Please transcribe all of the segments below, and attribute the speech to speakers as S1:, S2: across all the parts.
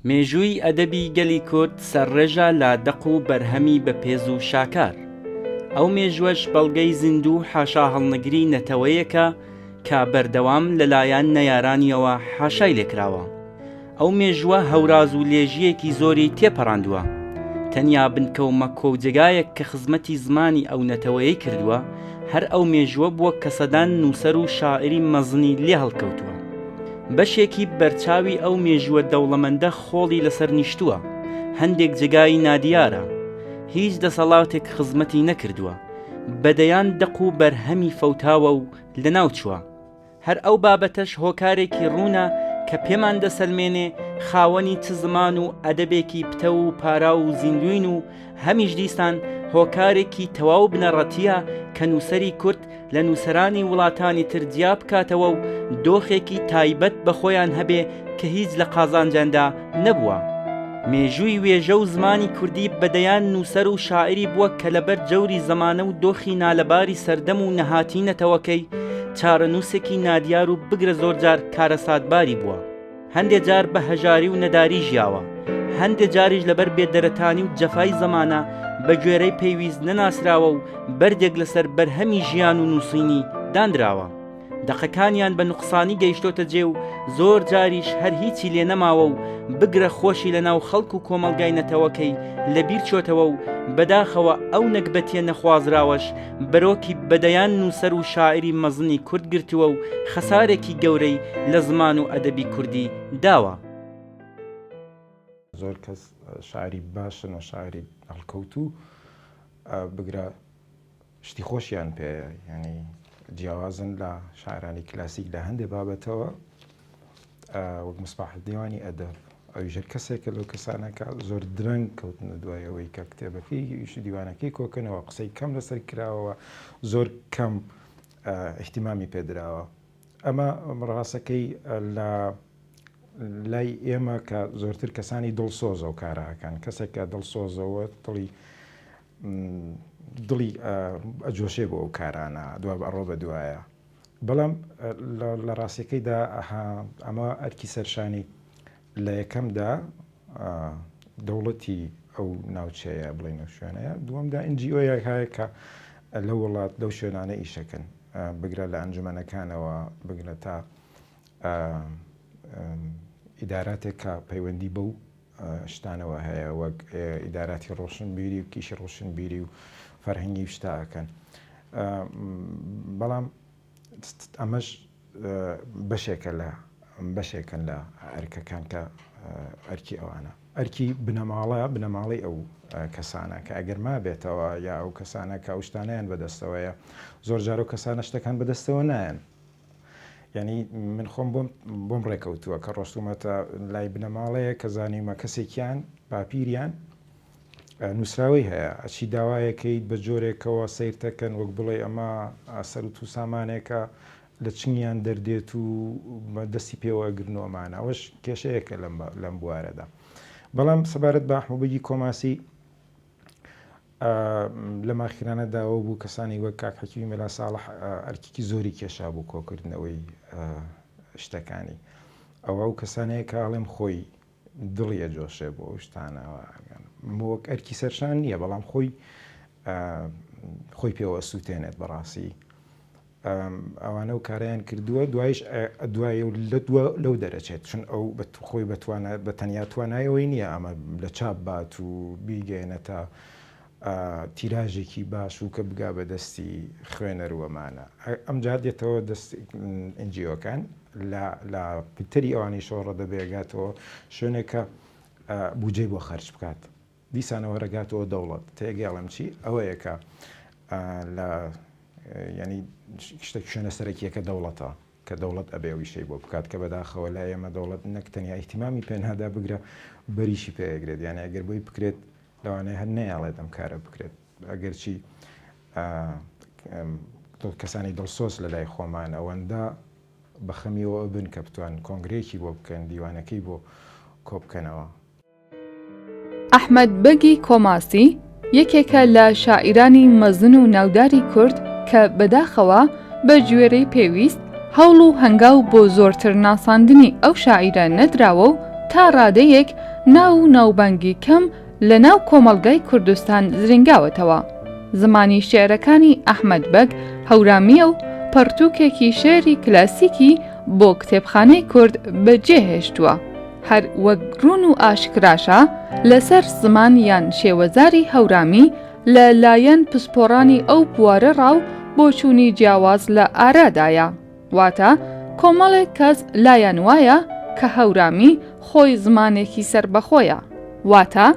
S1: مێژووی ئەدەبی گەلی کورد سەرڕێژە لا دەق و بەرهەمی بەپێز و شاکار. ئەو مێژوەش بەڵگەی زیندوو حاشا هەڵنەگری نەتەوەیەکە کە بەردەوام لەلایەن نەیارانیەوە حاشای لێکراوە. ئەو مێژووە هەوراز و لێژیەکی زۆری تێپەڕاندووە. تەنیا بنکەومە کۆوجگایەک کە خزمەتی زمانی ئەو نەتەوەیەی کردووە، هەر ئەو مێژووە بووە کە سەدان نووسەر و شاعری مەزنی لێ هەڵکەوتووە. بەشێکی بەرچاوی ئەو مێژووە دەوڵەمەندە خۆڵی لەسەر نیشتووە، هەندێک جگای نادیارە، هیچ دەسەڵاتێک خزمەتی نەکردووە، بەدەیان دەق و بەرهەمی فەوتاوە و لەناوچووە. هەر ئەو بابەتەش هۆکارێکی ڕوونە کە پێمان دەسەلمێنێ خاوەنی چ زمان و ئەدەبێکی پتە و پارا و زیندوین و هەمیش دیسان هۆکارێکی تەواو بنەڕەتیە کە نووسەری کورد لە نووسەرانی وڵاتانی تر جیا بکاتەوە و دۆخێکی تایبەت بە خۆیان هەبێ کە هیچ لە قازانجاندا نەبووە. مێژووی وێژە و زمانی کوردی بەدەیان نووسەر و شاعری بووە کە لەبەر جەوری زەمانە و دۆخی نالەباری سەردەم و نەهاتینەتەوەکەی چارەنووسێکی نادیار و بگرە زۆرجار کارەساتباری بووە. هەندێک جار بە هەژاری و نەداری ژیاوە، هەندێک جاریش لەبەر بێدەرەتانی و جەفای زەمانە بە گوێرەی پێویست نەناسراوە و بەردێک لەسەر بەرهەمی ژیان و نووسینی دانراوە. دەقەکانیان بە نوقسانی گەیشتۆتە جێ و زۆر جاریش هەر هیچی لێ نەماوە و بگرە خۆشی لەناو خەڵک و کۆمەڵگای نەتەوەکەی لەبیر چۆتەوە و بەداخەوە ئەو نەکبەتیە نەخوازراوەش بەرۆکی بەدەیان نووسەر و شاعری مەزنی کورد گرتووە و خەسارێکی گەورەی لە زمان و ئەدەبی کوردی داوە.
S2: زۆر کەس شاعری باشن و شاعری هەڵکەوتو بگرە شتی خۆشیان پێەیە، یعنی جیاوازن لە شاعرانی کلاسیک لە هەندێک بابەتەوە، وەک مصباح دیوانی ئەدەب ئەویژە کەسێکە لەو کەسانەکە زۆر درەنگ کەوتنە دوایەوەی کە کتێبەکەی دیوانەکەی کۆکردنەوە، قسەی کەم لەسەر کراوە، زۆر کەم احتیمامی پێدراوە. ئەمە ڕاستەکەی لە لای ئێمە کە زۆرتر کەسانی دڵسۆزە و کارەکان، کەسێکە دڵسۆزەوە دڵی ئەجۆشێ بۆ ئەو کارانە دوای ئەڕۆ بە دوایە. بەڵام لە ڕاستیەکەیدا ئەمە ئەرکی سەرشانی لە یەکەمدا دەوڵەتی ئەو ناوچەیە بڵێن ئەو شوێنەیە، دووەمدا NGO-یەک هەیە کە لە وڵات لەو شوێنانە ئیشەکەن، بگرە لە ئەنجومەنەکانەوە، بگرە تا ئیداراتێک کە پەیوەندی بەو شتانەوە هەیە، وەک ئیداراتی ڕۆشنبیری و کیشی ڕۆشنبیری و فەرهەنگی شتاکەن. بەڵام ئەمەش بەشێکن لە ئەرکەکان کە ئەرکی ئەوانە، ئەرکی بنەماڵی ئەو کەسانە کە ئەگەر ما بێتەوە یا ئەو کەسانە کە ئەو شتانیان بەدەستەوەیە، زۆر جار و کەسانە شتەکان بەدەستەوە نایەن. یعنی من خۆم بۆم ڕێکەوتووە کە ڕۆستومەتە لای بنەماڵەیە کە زانیمە کەسێکیان باپیریان نووسراوی هەیە، ئەچی داوایەکەیت بە جۆرێکەوە سیرتەکەن وەک بڵێ ئەمە سەر و تووسامانێکە لە چنگیان دەردێت و دەستی پێوەگرنەوەمانە، ئەوەش کێشەیەکە لەم بوارەدا. بەڵام سەبارەت بە ئەحمەدی کۆماسی لە ماخیرانەداوە بوو کەسانی وەک کاک حەکیمی مەلا ساڵح ئەرکێکی زۆری کێشا بوو کۆکردنەوەی شتەکانی ئەوە و کەسانەیە کە ئاڵێم خۆی دڵی ئەجۆشێ بۆ ئەو شتانەوە، وەک ئەرکی سەرشان نییە، بەڵام خۆی پێوە سووتێنێت بەڕاستی. ئەوانە و کاریان کردووە، دوایش دوای لەو دەرەچێت، چون ئەو خۆی بە تەنیا توانایەوەی نییە ئەمە لە چاپ بات و بیگەێنە تا تیراژێکی باش و کە بگا بە دەستی خوێنەروەمانە. ئەم جار دێتەوە دەست NGO-کان لە پتری ئەوانی شۆڕە دەبێگاتەوە شوێنێکە بودجێ بۆ خەرج بکات، دیسانەوە ڕێگاتەوە دەوڵەت تێگەڵم چی ئەوەیە کە لە ینی شتێک شوێنە سەرەکیەکە دەوڵەتە کە دەوڵەت ئەبێ ویشەی بۆ بکات، کە بەداخەوە لای ئێمە دەوڵەت نەک تەنیا ئیحتیمامی پێنادا بگرە بەریشی پێگرێت، یعنی ئەگەر بۆی بکرێت لەوانەیە هەر نەیاڵێت ئەم کارە بکرێت. ئەگەرچی کەسانی دڵسۆز لە لای خۆمان ئەوەندە بەخەمیەوە بن کە بتوان کۆنگرێکی بۆ بکەن، دیوانەکەی بۆ کۆ بکەنەوە.
S3: ئەحمەد بەگی کۆماسی یەکێکە لە شاعیرانی مەزن و ناوداری کورد کە بەداخەوە بە گوێرەی پێویست هەوڵ و هەنگاو بۆ زۆرتر ناساندنی ئەو شاعیرە نەدراوە و تا ڕادەیەک ناو و ناوبانگی کەم لە ناو کۆمەڵگای کوردستان زرنگاوەتەوە. زمانی شێعرەکانی ئەحمەد بەگ هەورامیە و پەرتووکێکی شێعری کلاسیکی بۆ کتێبخانەی کورد بەجێهێشتووە. هەر وەک ڕوون و ئاشکراشە لەسەر زمان یان شێوەزاری هەورامی لە لایەن پسپۆڕانی ئەو بوارە ڕاو بۆ چوونی جیاواز لە ئارادایە. واتە کۆمەڵێک کەس لایەن وایە کە هەورامی خۆی زمانێکی سربەخۆیە، واتە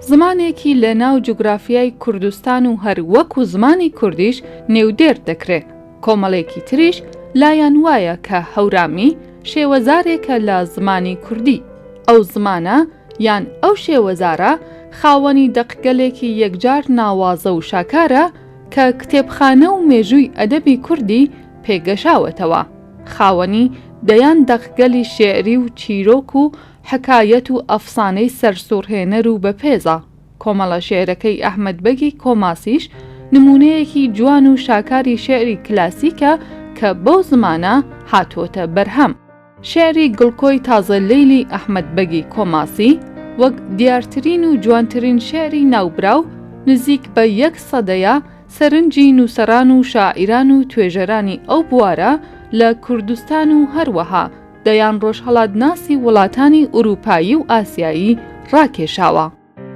S3: زمانێکی لە ناو جوگرافیای کوردستان و هەر وەکو زمانی کوردیش نێودێر دەکرێت. کۆمەڵێکی تریش لایەن وایە کە هەورامی شێوەزارێکە لە زمانی کوردی. ئەو زمانە یان ئەو شێوەزارە خاوەنی دەقگەلێکی یەکجار ناوازە و شاکارە کە کتێبخانە و مێژووی ئەدەبی کوردی پێگەشاوەتەوە. خاوەنی دەیان دەقگەلی شێعری و چیرۆک و حکایەت و ئەفسانەی سەرسوڕهێنەر و بەپێزە. کۆمەڵە شێعرەکەی ئەحمەد بەگی کۆماسیش نمونەیەکی جوان و شاکاری شێعری کلاسیکە کە بەو زمانە هاتوۆتە بەرهەم. شێعری گڵکۆی تازە لەیلی ئەحمەد بەگی کۆماسی وەک دیارترین و جوانترین شێعری ناوبراو نزیک بە 1 سەدەیە سەرنجی نووسەران و شاعیران و توێژەرانی ئەو بوارە لە کوردستان و هەروەها دەیان ڕۆژهەڵاتناسی وڵاتانی ئوروپایی و ئاسیایی ڕاکێشاوە.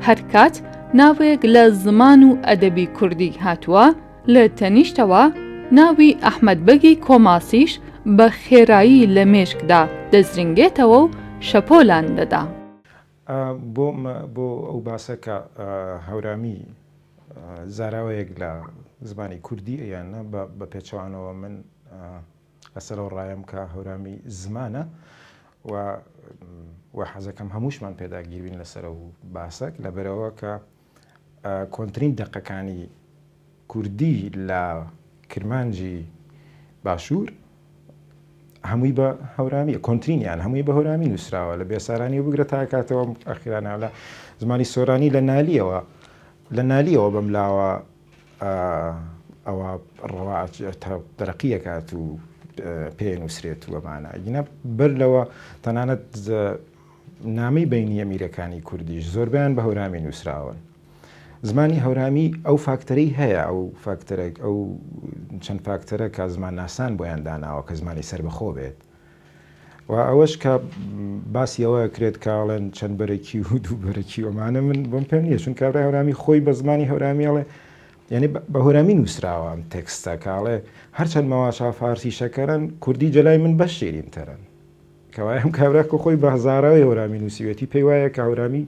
S3: هەرکات ناوێک لە زمان و ئەدەبی کوردی هاتووە، لە تەنیشتەوە ناوی ئەحمەد بەگی کۆماسیش بە خێرایی لە مێشکدا دەزرنگێتەوە و شەپۆلان دەدا.
S2: بۆ ئەو باسە کە هەورامی زاراوەیەک لە زمانی کوردی یانە بە پێچوانەوە من لەسەرەوە ڕایم کە هەورامی زمانە و حەزەکەم هەمووشمان پێداگیربین لەسەر و باسەک لەبەرەوە کە کۆنترین دەقەکانی کوردی لە کرمانجی باشوور هەمووی بە هەورامی کۆنترینیان هەمووی بە هەورامی نووسراوە لە بێسارانی و بگرە تاکاتەوە ئەخیرانە لە زمانی سۆرانی لە نالیەوە بەملاوە ئەوە دەرەقیەکات و پێ نووسرێت و ئەمانە گینە بەر لەوە تەنانەت نامەی بینی ئەمیرەکانی کوردیش زۆربیان بە هەورامی نووسراون. زمانی هەورامی ئەو فاکتەرەی هەیە ئەو چەند فاکتەرە کە زمان ناسان بۆیان داناوە کە زمانی سربەخۆ بێت و ئەوەش کە باسی ئەوە کرێت کاڵێن چەند بەرەکی و دوو بەرەکی ئەمانە من بۆم پێم نییە چون کابرای هەورامی خۆی بە زمانی هەورامیڵێ یعنی بە هەورامی نووسراوە ئەم تێکستە کاڵێ هەرچەند مەواشا فارسی شەکەرن کوردی جەلای من بەش شیرینترن کەوای ئەم کابراکە خۆی بە هەزاراوی هەورامی نووسیوێتی پێی وایە کە هەورامی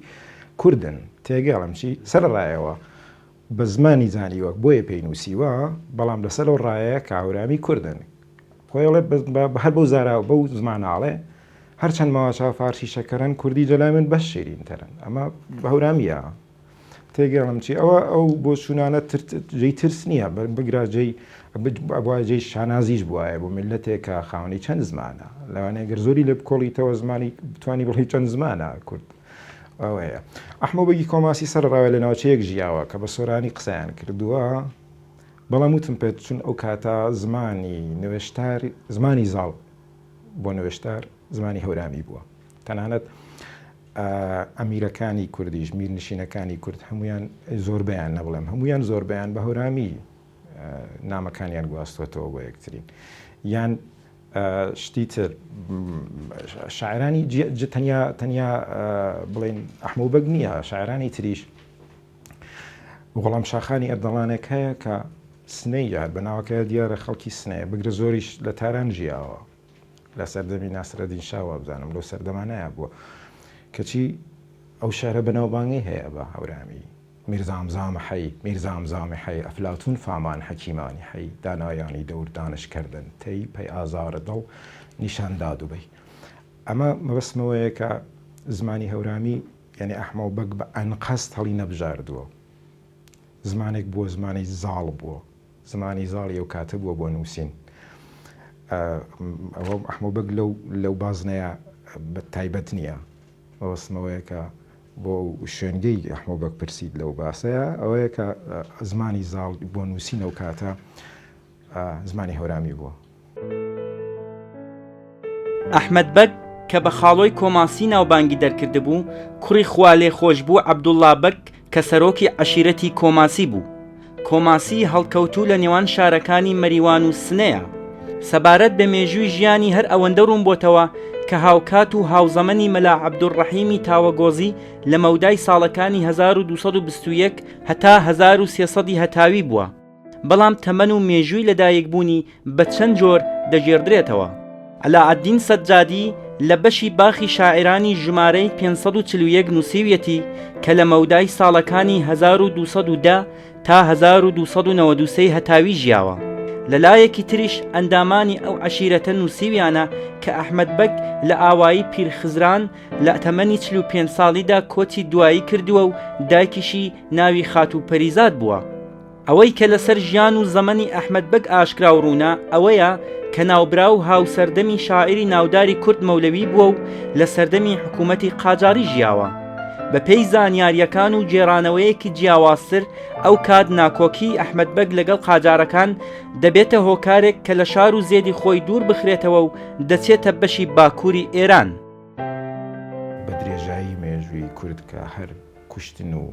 S2: کوردن تێگەڵم چی سەرڕایەوە بە زمانی زانیوە بۆیە پێی نووسیوە بەڵام لەسەر ئەو ڕایەیە کە هەورامی کوردن خۆیڵێ هەر بەو زاراوە بەو زماناڵێ هەرچەند مەواشا فارسی شەکەرن کوردی جەلای من بەش شیرینترن ئەمە بە هەورامیە تێگەڵم چی ئەو بۆ چونانە جێی ترس نییە بگرا جێی شانازیش بواە بۆ میلەتێک کە خاوەنی چەند زمانە لەوانەیە گەر زۆری لە بکۆڵیتەوە زمانی بتوانی بڵی چەند زمانە کورد ئەوەیە. ئەحمەد بەگی کۆماسی سەرڕاوە لە ناوچەیەک ژیاوە کە بە سۆرانی قسەیان کردووە بەڵام وتم پێت چون ئەو کاتە زمانی نوێشتار زمانی زاڵ بۆ نوێشتار زمانی هەورامی بووە تەنانەت ئەمیرەکانی کوردیش میرنشینەکانی کورد هەمویان زۆربیان نەبڵێم هەمویان زۆربیان بە هەورامی نامەکانیان گواستوەتەوە بۆ یەکترین یان شتی تر شاعرانی تەنیا بڵێن ئەحمەد بەگ نییە شاعرانی تریش وەڵام شاخانی ئەردەڵانێک هەیە کە سنەی یاد بەناوەکە دیارە خەڵکی سنەیە بگرە زۆریش لە تاران ژیاوە لە سەردەمی ناسرەدین شاوە بزانم لەو سەردەمانەیە بووە کەچی ئەو شارە بەناوبانگی هەیە بە هەورامی میرزام زامی حەی ئەفلاتون فامان حەکیمانی حەی دانایانی دەور دانشکردن تەی پەی ئازارە دڵ نیشاندا دووبەی ئەمە مەبەستمەوەیە کە زمانی هەورامی یعنی ئەحمەد بەگ بە ئەنقەست هەڵی نەبژاردووە زمانێک بووە زمانی زاڵ بووە زمانی زاڵی ئەو کاتە بووە بۆ نووسین ئەوە ئەحمەد بەگ لەو بازنەیە بە تایبەت نییە مەبەستمەوەیە کە بۆ شوێنگەی ئەحمەد بەگ پرسید لەو باسەیە ئەوەیە کە زمانی زاڵ بۆ نووسینە و کاتە زمانی هەورامی بووە.
S1: ئەحمەد بەگ کە بە خاڵۆی کۆماسی ناوبانگی دەرکردبوو، کوڕی خوالێ خۆش بوو عەبدوڵڵا بەگ کە سەرۆکی عەشیرەتی کۆماسی بوو. کۆماسی هەڵکەوتوو لە نێوان شارەکانی مەریوان و سنەیە. سەبارەت بە مێژووی ژیانی هەر ئەوەندە ڕوون بۆتەوە کە هاوکات و هاوزەمەنی مەلا عەبدوڕەحیمی تاوەگۆزی لە مەودای ساڵەکانی 1221 هەتا 1300 هەتاوی بووە، بەڵام تەمەن و مێژووی لەدایکبوونی بە چەند جۆر دەژێردرێتەوە. عەلاعەددین سەجادی لە بەشی باخی شاعرانی ژمارەی 541 نووسیویەتی کە لە مەودای ساڵەکانی 1210 تا 1293 هەتاوی ژیاوە. لەلایەکی تریش ئەندامانی ئەو عەشیرەتە نووسیویانە کە ئەحمەد بەگ لە ئاوایی پیرخزران لە تەمەنی 45 ساڵیدا کۆچی دوایی کردووە و دایکیشی ناوی خاتوو پەریزاد بووە. ئەوەی کە لەسەر ژیان و زەمەنی ئەحمەد بەگ ئاشکرا و ڕوونا ئەوەیە کە ناوبرا و هاوسەردەمی شاعری ناوداری کورد مەولەوی بووە و لە سەردەمی حکوومەتی قاجاری ژیاوە. بە پێی زانیاریەکان و جێرانەوەیەکی جیاوازتر ئەو کات ناکۆکی ئەحمەد بەگ لەگەڵ قاجارەکان دەبێتە هۆکارێک کە لە شار و زێدی خۆی دوور بخرێتەوە و دەچێتە بەشی باکووری ئێران.
S2: بە درێژایی مێژووی کورد کە هەر کوشتن و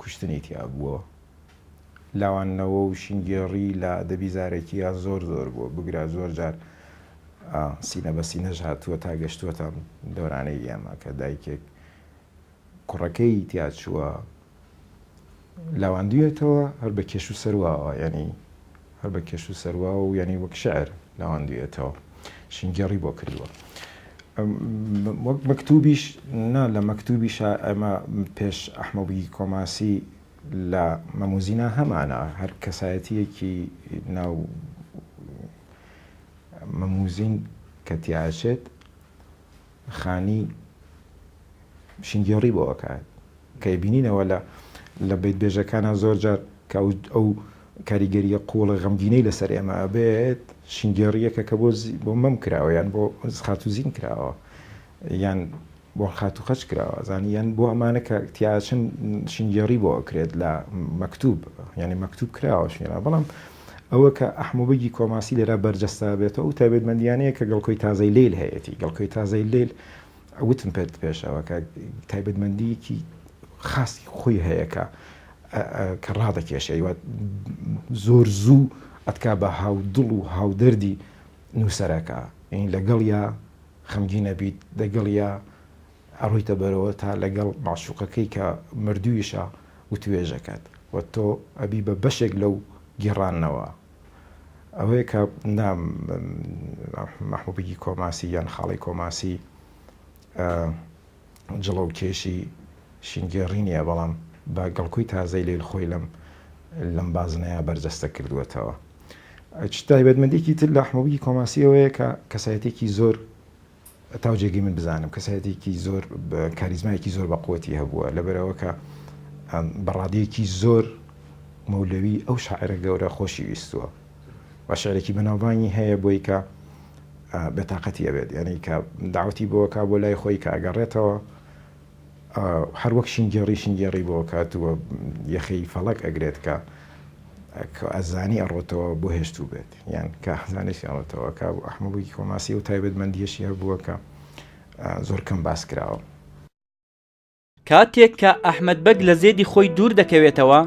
S2: کوشتنی تیا بووە، لاوانەوە و شینگێڕی لە ئەدەبی زارێکیە زۆر بووە، بگرە زۆر جار سینە بە سینەش هاتووە تا گەشتووەتە دەورانەی ئێمە کە دایکێک کوڕەکەی تیا چووە لاواندوێتەوە هەر بە کێش و سەرواوە، ینی هەر بە کێش و سەروا و ینی وەک شەعر لاواندوێتەوە، شینگێڕی بۆ کردووە. وەک مەکتوبیش نا لە مەکتوبیش ئەمە پێش ئەحمەدی کۆماسی لە مەموزینە هەمانە، هەر کەسایەتیەکی ناو مەموزین کە تیاچێت خانی شینگێڕی بۆ کات کە بینینەوە لە بیت بێژەکانە زۆر جار کە ئەو کاریگەریە قوڵە غەمگینەی لەسەر ئێمە ئەبێت شینگێڕیەکە کە بۆ مەم کراوە یان بۆ خاتوزین کراوە یان بۆ خاتو خەچ کراوە زانی یان بۆ ئەمانە کە تیاچن شینگێڕی بۆ ئەکرێت لە مەکتوب، ینی مەکتوب کراوە شێنە. بەڵام ئەوە کە ئەحمەدی کۆماسی لێرە بەرجەستا بێتەوە و تایبەتمەندیانەیە کە گەڵکۆی تازەی لێل هەیەی گەڵکۆی تازەی لێل ئەوتم پێت پێشەوە کە تایبەتمەندیەکی خاصی خۆی هەیە کە ڕادەکێشەوە زۆر زوو ئەتکا بە هاودڵ و هاودەردی نووسەرەکە، این لەگەڵ یا خەمگینە بیت لەگەڵ یا ئەڕۆیتە بەرەوە تا لەگەڵ معشوقەکەی کە مردوویشە و توێژەکەت و تۆ ئەبی بە بەشێک لەو گێڕانەوە. ئەوەیە کە محموودی کۆماسی یان خاڵی کۆماسی جڵە و کێشی شینگێڕی نییە، بەڵام بە گەڵکوی تازەی لێل خۆی لەم بازنەیە بەرجەستە کردووەتەوە. تایبەتمەندێکی تر لە ئەحمەدی کۆماسی ئەوەیە کە کەسایەتێکی زۆر تاوجێگی من بزانم کەسایەتێکی زۆر کاریزمایەکی زۆر بەقوەتی هەبووە، لەبەرەوە کە بەڕادەیەکی زۆر مەولەوی ئەو شاعرە گەورە خۆشی ویستووە و شعرێکی بەناوبانگی هەیە بۆی کە بێتاقەتی ئەبێت، یعنی کە داوەتی بۆکە بۆ لای خۆی کە ئەگەڕێتەوە هەر وەک شینگێڕی بۆ کاتووە یەخی فەڵک ئەگرێت کە ئەزانی ئەڕۆتەوە بۆ هێشتوو بێت، یان کە ئەزانێکی ئەڕۆتەوە کە ئەحمەدی کۆماسی و تایبەتمەندیەشی هەبووە کە زۆر کەم باس کراوە.
S1: کاتێک کە ئەحمەد بەگ لە زێدی خۆی دوور دەکەوێتەوە،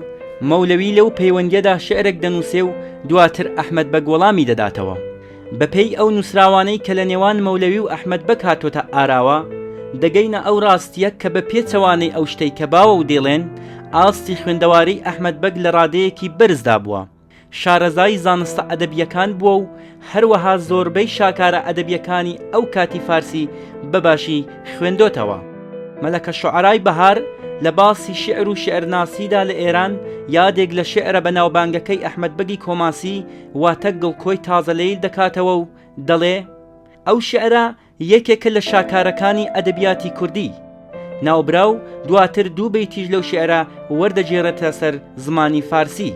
S1: مەولەوی لەو پەیوەندیەدا شعرێک دەنووسێ و دواتر ئەحمەد بەگ وەڵامی دەداتەوە. بەپێی ئەو نووسراوانەی کە لە نێوان مەولەوی و ئەحمەد بەگ هاتوۆتە ئاراوە، دەگەینە ئەو ڕاستیە کە بە پێچەوانەی ئەو شتەی کە باوە و دێڵێن ئاستی خوێندەواری ئەحمەد بەگ لە ڕادەیەکی بەرزدا بووە. شارەزای زانستە ئەدەبیەکان بووە و هەروەها زۆربەی شاکارە ئەدەبیەکانی ئەو کاتی فارسی بەباشی خوێندۆتەوە. مەلەکە شوعەرای بەهار لە باسی شعر و شعرناسیدا لە ئێران یادێک لە شعرە بەناوبانگەکەی ئەحمەد بەگی کۆماسی واتە گڵکۆی تازەلەیل دەکاتەوە و دەڵێ ئەو شعرە یەکێکە لە شاکارەکانی ئەدەبیاتی کوردی. ناوبراو دواتر دوو بەیتیش لەو شعرە وەردەگێڕێتە سەر زمانی فارسی.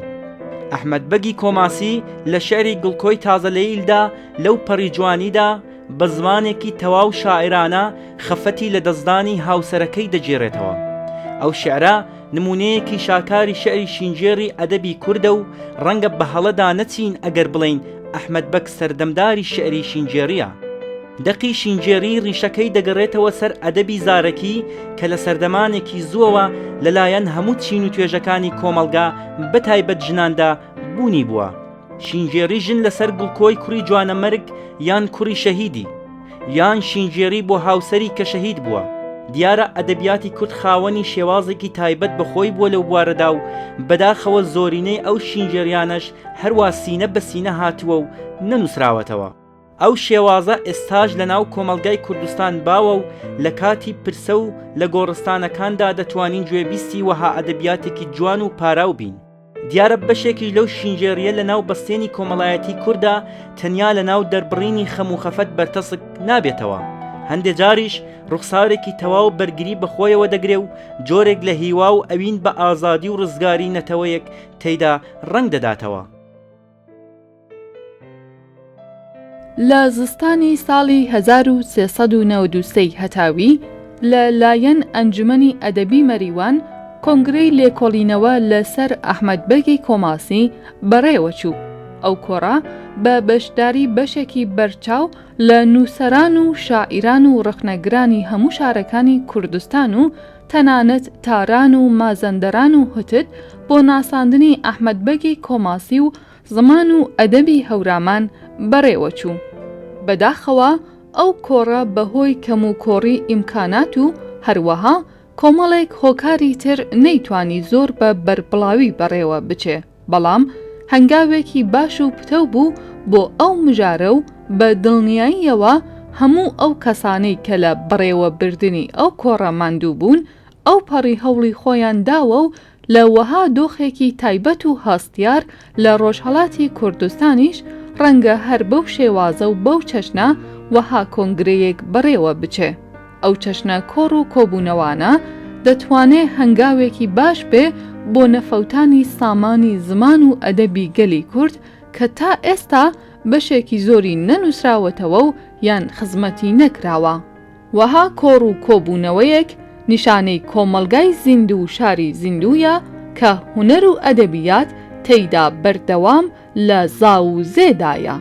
S1: ئەحمەد بەگی کۆماسی لە شعری گڵکۆی تازەلەیلدا لەو پەڕی جوانیدا بە زمانێکی تەواو شاعرانە خەفەتی لە دەستدانی هاوسەرەکەی دەجێڕێتەوە. ئەو شعرە نمونەیەکی شاکاری شعری شینجێڕی ئەدەبی کووردە و ڕەنگە بە هەڵەدا نەچین ئەگەر بڵین ئەحمەد بەگ سەردەمداری شعری شینجێڕیە. دەقی شینجێری ڕیشەکەی دەگەڕێتەوە سەر ئەدەبی زارەکی کە لە سەردەمانێکی زووەوە لەلایەن هەموو چین و توێژەکانی کۆمەلگا بەتایبەت ژناندا بوونی بووە. شینجێری ژن لەسەر گوڵکۆی کوڕی جوانەمەرگ یان کوڕی شەهیدی، یان شینجێری بۆ هاوسەری کە شەهید بووە. دیارە ئەدەبیاتی کورد خاوەنی شێوازێکی تایبەت بەخۆی بووە لەو بوارەدا و بەداخەوە زۆرینەی ئەو شینجێریانەش هەروە سینە بە سینە هاتووە و نەنووسراوەتەوە. ئەو شێوازە ئێستاش لە ناو کۆمەلگای کوردستان باوە و لە کاتی پرسە و لە گۆڕستانەکاندا دەتوانین گوێبیستی وەها ئەدەبیاتێکی جوان و پاراو بین. دیارە بەشێکی لەو شینجێریە لە ناو بەستێنی کۆمەڵایەتی کووردا تەنیا لە ناو دەربڕینی خەم و خەفەت بەرتەسک نابێتەوە. هەندێک جاریش ڕوخسارێکی تەواو بەرگری بەخۆیەوە دەگرێ و جۆرێک لە هیوا و ئەوین بە ئازادی و ڕزگاری نەتەوەیەک تێیدا ڕەنگ دەداتەوە.
S3: لە زستانی ساڵی 1393 هەتاوی لە لایەن ئەنجومەنی ئەدەبی مەریوان کۆنگرەی لێکۆڵینەوە لەسەر ئەحمەد بەگی کۆماسی بەڕێوە چوو. ئەو کۆڕە بە بەشداری بەشێکی بەرچاو لە نووسەران و شاعیران و ڕخنەگرانی هەموو شارەکانی کوردستان و تەنانەت تاران و مازەندەران و هوتت بۆ ناساندنی ئەحمەد بەگی کۆماسی و زمان و ئەدەبی هەورامان بەڕێوە چوو. بەداخەوە ئەو کۆڕە بەهۆی کەم و کۆڕی ئیمکانات و هەروەها کۆمەڵێک هۆکاری تر نەیتوانی زۆر بە بەربڵاوی بەڕێوە بچێ، بەڵام هەنگاوێکی باش و پتە بوو بۆ ئەو مژارە و بە دڵنیاییەوە هەموو ئەو کەسانەی کە لە بڕێوە بردننی ئەو کۆڕە ماندوو بوون ئەو پەڕی هەوڵی خۆیان داوە و لە وەها دۆخێکی تایبەت و هەستیار لە ڕۆژهەڵاتی کوردستانیش ڕەنگە هەر بەو شێوازە و بەو چەشنە وەها کۆنگرەیەک بەڕێوە بچێ. ئەو چەشنە کۆڕ و کۆبوونەوانە دەتوانێت هەنگاوێکی باش بێ بۆ نەفەوتانی سامانی زمان و ئەدەبی گەلی کورد کە تا ئێستا بەشێکی زۆری نەنووسراوەتەوە و یان خزمەتی نەکراوە. وەها کۆڕ و کۆبوونەوەیەک نیشانەی کۆمەلگای زیندوو و شاری زیندوویە کە هونەر و ئەدەبیات تێیدا بەردەوام لە زاو و زێدایە.